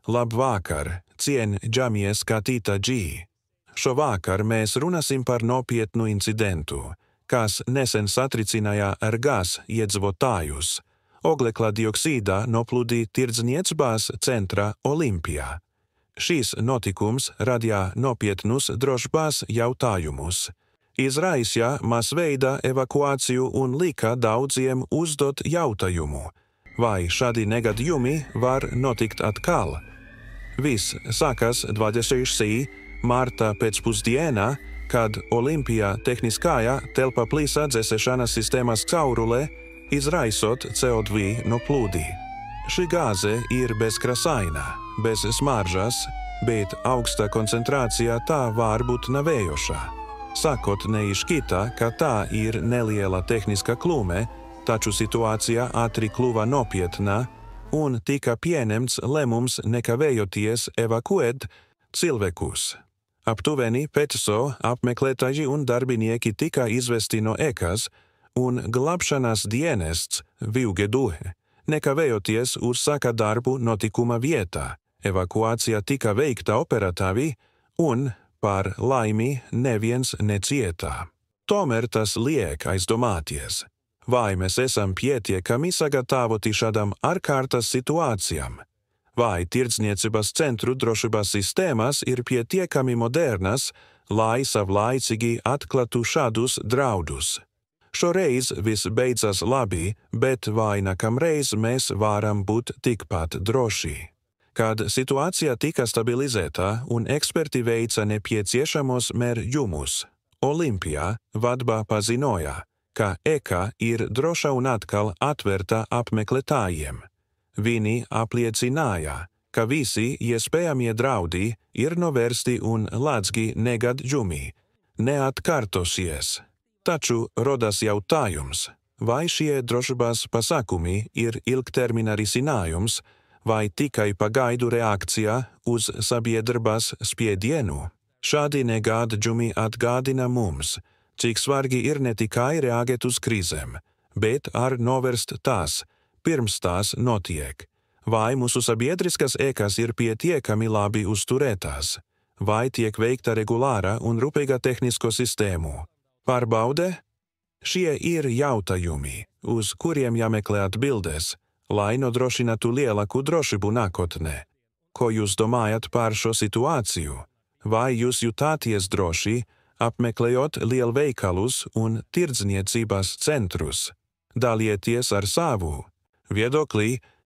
Labvakar, cienījamie skatītāji! Šovakar mēs runāsim par nopietnu incidentu, kas nesen satricināja RGAS iedzīvotājus. Oglekļa dioksīda noplūdi tirdzniecības centrā Olimpijā. Šis notikums radīja nopietnus drošības jautājumus, izraisīja masveida evakuāciju un lika daudziem uzdot jautājumu, vai šādi negadījumi var notikt atkal. Viss sākas 26. marta pēcpusdienā, kad Olimpijā tehniskajā telpa plīsa dzēsēšanas sistēmas caurulē, izraisot CO2 no plūdi. Šī gāze ir bezkrāsaina, bez smaržas, bet augsta koncentrācijā tā var būt nāvējoša. Sākotnēji šķita, ka tā ir neliela tehniska kļūme, taču situācija ātri kļuva nopietna un tika pieņemts lēmums nekavējoties evakuēt cilvēkus. Aptuveni 500 apmeklētāji un darbinieki tika izvesti no ēkas, un glābšanas dienests Vīgedu nekavējoties uzsāka darbu notikuma vietā. Evakuācija tika veikta operatīvi un, par laimi, neviens necieta. Tomēr tas liek aizdomāties, vai mēs esam pietiekami sagatavoti šādām ārkārtas situācijām, vai tirdzniecības centru drošības sistēmas ir pietiekami modernas, lai savlaicīgi atklātu šādus draudus. Šoreiz viss beidzas labi, bet vai nākamreiz mēs varam būt tikpat droši. Kad situācija tika stabilizēta un eksperti veica nepieciešamos mērījumus, Olimpijā vadība paziņoja, ka ēka ir droša un atkal atvērta apmeklētājiem. Viņi apliecināja, ka visi iespējamie draudi ir novērsti un līdzīgi negadījumi neatkārtosies. Taču rodas jautājums, vai šie drošības pasākumi ir ilgtermiņa risinājums vai tikai pagaidu reakcija uz sabiedrības spiedienu. Šādi negadījumi atgādina mums, cik svarīgi ir ne tikai reaģēt uz krīzēm, bet arī novērst tās, pirms tās notiek. Vai mūsu sabiedriskas ēkas ir pietiekami labi uzturētās, vai tiek veikta regulāra un rūpīga tehnisko sistēmu pārbaude? Šie ir jautājumi, uz kuriem jāmeklē atbildes, lai nodrošinātu lielāku drošību nākotnē. Ko jūs domājat par šo situāciju? Vai jūs jutāties droši, apmeklējot lielveikalus un tirdzniecības centrus? Dalieties ar savu viedokli